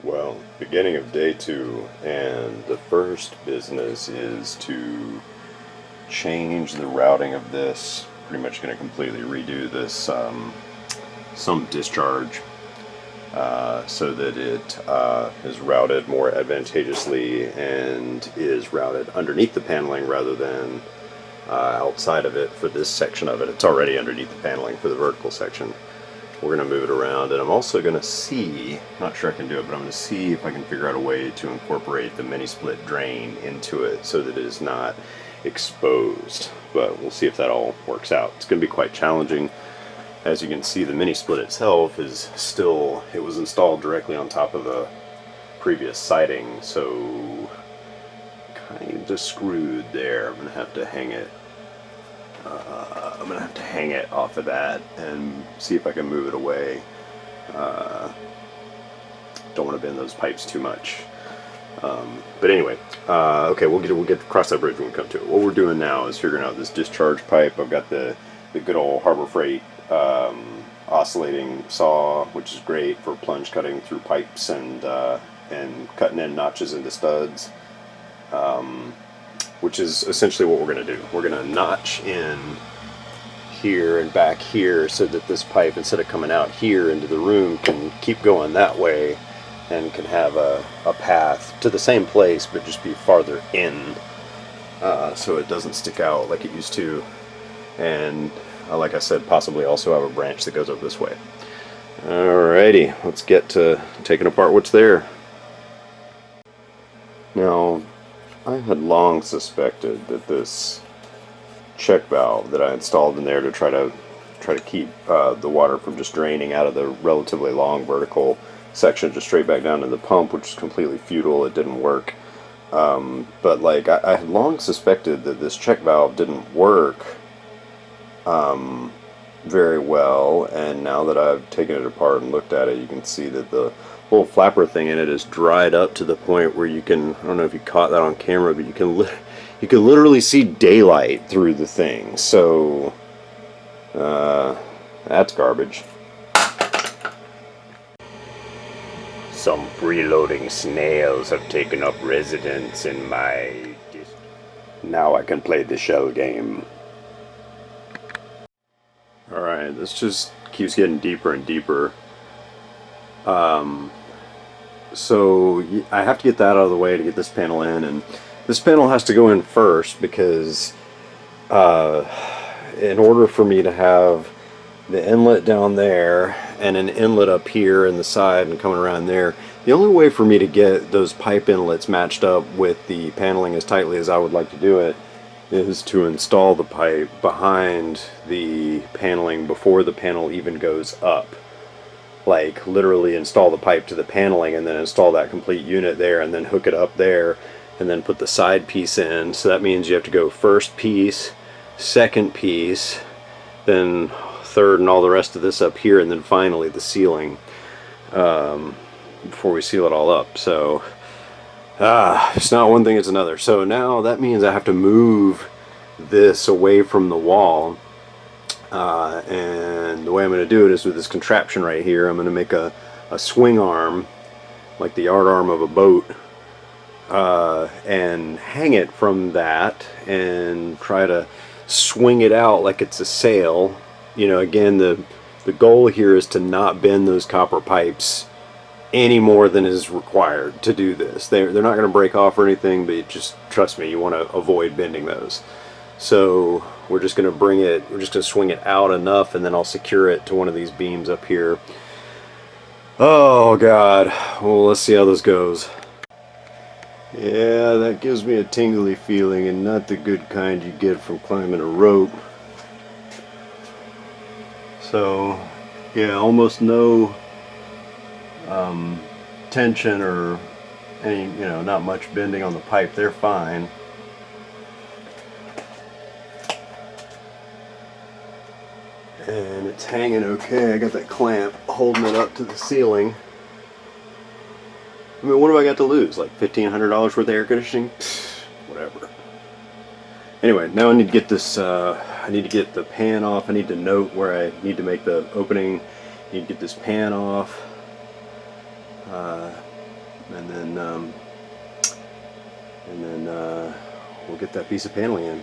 Well, beginning of day 2, and the first business is to change the routing of this. Pretty much going to completely redo this some discharge so that it is routed more advantageously and is routed underneath the paneling rather than outside of it for this section of it. It's already underneath the paneling for the vertical section. We're going to move it around, and I'm also going to see, not sure I can do it, but I'm going to see if I can figure out a way to incorporate the mini split drain into it so that it is not exposed. But we'll see if that all works out. It's going to be quite challenging. As you can see, the mini split itself is still, it was installed directly on top of a previous siding, so kind of screwed there. I'm going to have to hang it off of that and see if I can move it away. Don't want to bend those pipes too much. But anyway, okay, we'll get across that bridge when we come to it. What we're doing now is figuring out this discharge pipe. I've got the good old Harbor Freight oscillating saw, which is great for plunge cutting through pipes and cutting in notches into studs. Which is essentially what we're going to do. We're going to notch in here and back here so that this pipe, instead of coming out here into the room, can keep going that way and can have a path to the same place but just be farther in, so it doesn't stick out like it used to. And like I said, possibly also have a branch that goes up this way. Alrighty, let's get to taking apart what's there. Now, I had long suspected that this check valve that I installed in there to try to keep the water from just draining out of the relatively long vertical section just straight back down to the pump, which is completely futile. It didn't work. But like I had long suspected that this check valve didn't work very well, and now that I've taken it apart and looked at it, you can see that the little flapper thing in it is dried up to the point where you can, I don't know if you caught that on camera, but you can literally see daylight through the thing. So that's garbage. Some freeloading snails have taken up residence in my district. Now I can play the shell game. Alright, this just keeps getting deeper and deeper. So I have to get that out of the way to get this panel in, and this panel has to go in first because in order for me to have the inlet down there and an inlet up here in the side and coming around there, the only way for me to get those pipe inlets matched up with the paneling as tightly as I would like to do it is to install the pipe behind the paneling before the panel even goes up. Like literally install the pipe to the paneling and then install that complete unit there and then hook it up there and then put the side piece in. So that means you have to go first piece, second piece, then third and all the rest of this up here, and then finally the ceiling before we seal it all up. So it's not one thing, it's another. So now that means I have to move this away from the wall. And the way I'm going to do it is with this contraption right here. I'm going to make a swing arm, like the yard arm of a boat, and hang it from that and try to swing it out like it's a sail. You know, again, the goal here is to not bend those copper pipes any more than is required to do this. They're not going to break off or anything, but just trust me, you want to avoid bending those. So we're just going to swing it out enough, and then I'll secure it to one of these beams up here. Oh God, well, let's see how this goes. Yeah, that gives me a tingly feeling, and not the good kind you get from climbing a rope. So yeah, almost no tension or any, not much bending on the pipe. They're fine. And it's hanging okay. I got that clamp holding it up to the ceiling. I mean, what have I got to lose? Like $1,500 worth of air conditioning? Whatever. Anyway, now I need to get this, I need to get the pan off. I need to note where I need to make the opening. I need to get this pan off. and then we'll get that piece of paneling in.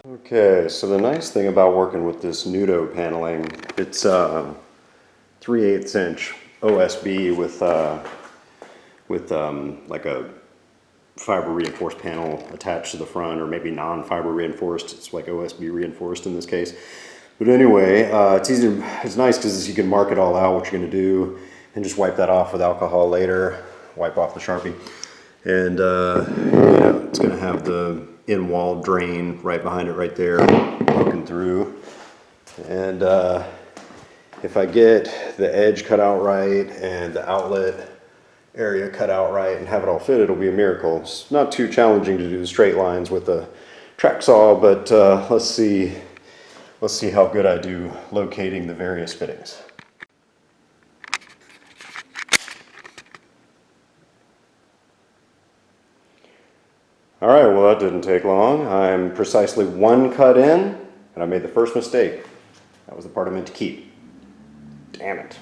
Okay, so the nice thing about working with this Nudo paneling, it's 3/8 inch OSB with like a fiber reinforced panel attached to the front, or maybe non-fiber reinforced. It's like OSB reinforced in this case. But anyway, it's nice because you can mark it all out what you're going to do and just wipe that off with alcohol later, wipe off the Sharpie. And you know, it's going to have the in-wall drain right behind it right there, poking through. And if I get the edge cut out right and the outlet area cut out right and have it all fit, it'll be a miracle. It's not too challenging to do the straight lines with a track saw, but let's see how good I do locating the various fittings. All right, well, that didn't take long. I'm precisely one cut in, and I made the first mistake. That was the part I meant to keep. Damn it.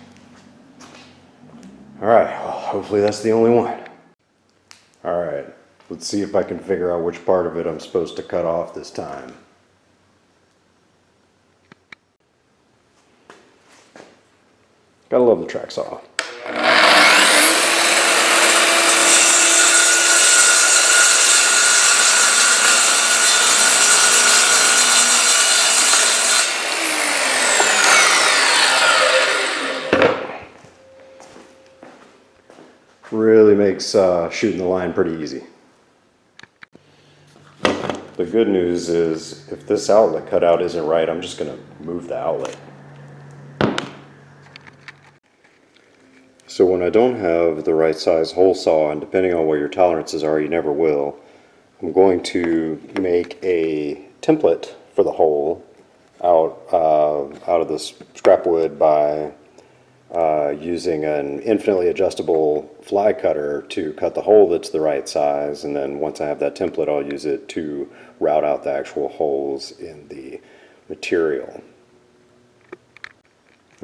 All right, well, hopefully that's the only one. All right, let's see if I can figure out which part of it I'm supposed to cut off this time. Gotta love the track saw. Really makes shooting the line pretty easy. The good news is if this outlet cutout isn't right, I'm just going to move the outlet. So when I don't have the right size hole saw, and depending on what your tolerances are, you never will, I'm going to make a template for the hole out of this scrap wood by using an infinitely adjustable fly cutter to cut the hole that's the right size, and then once I have that template, I'll use it to route out the actual holes in the material.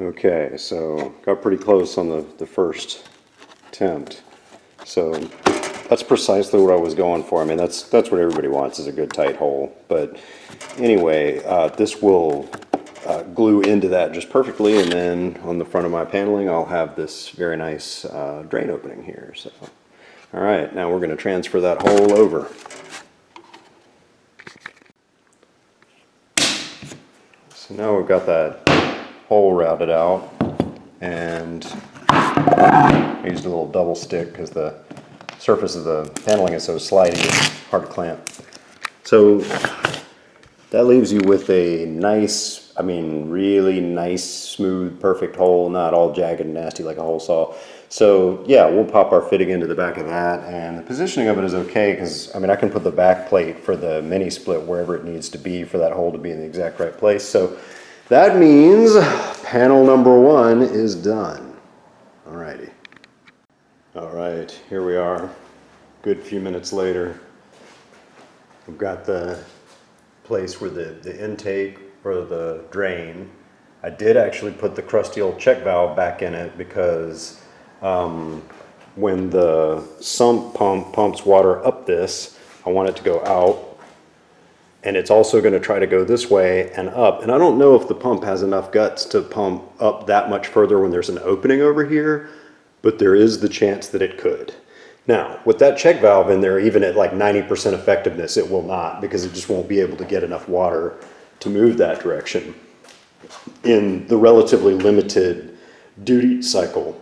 Okay, so got pretty close on the first attempt. So that's precisely what I was going for. I mean, that's what everybody wants, is a good tight hole. But anyway, this will glue into that just perfectly, and then on the front of my paneling I'll have this very nice drain opening here. So, all right, now we're going to transfer that hole over. So now we've got that hole routed out, and I used a little double stick because the surface of the paneling is so slidey it's hard to clamp. So that leaves you with a nice, I mean really nice, smooth, perfect hole, not all jagged and nasty like a hole saw. So yeah, we'll pop our fitting into the back of that, and the positioning of it is okay because I mean I can put the back plate for the mini split wherever it needs to be for that hole to be in the exact right place. So that means panel number 1 is done. Alrighty. Alright, here we are, good few minutes later. We've got the place where the intake or the drain. I did actually put the crusty old check valve back in it because when the sump pump pumps water up this, I want it to go out, and it's also going to try to go this way and up, and I don't know if the pump has enough guts to pump up that much further when there's an opening over here, but there is the chance that it could. Now, with that check valve in there, even at like 90% effectiveness, it will not, because it just won't be able to get enough water to move that direction in the relatively limited duty cycle,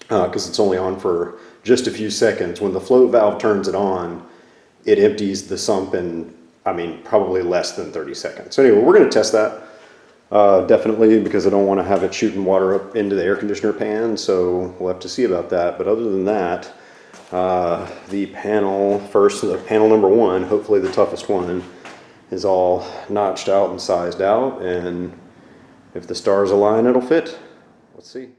because it's only on for just a few seconds. When the float valve turns it on, it empties the sump in, I mean, probably less than 30 seconds. So anyway, we're going to test that. Definitely, because I don't want to have it shooting water up into the air conditioner pan, so we'll have to see about that. But other than that, the panel number 1, hopefully the toughest one, is all notched out and sized out, and if the stars align, it'll fit. Let's see.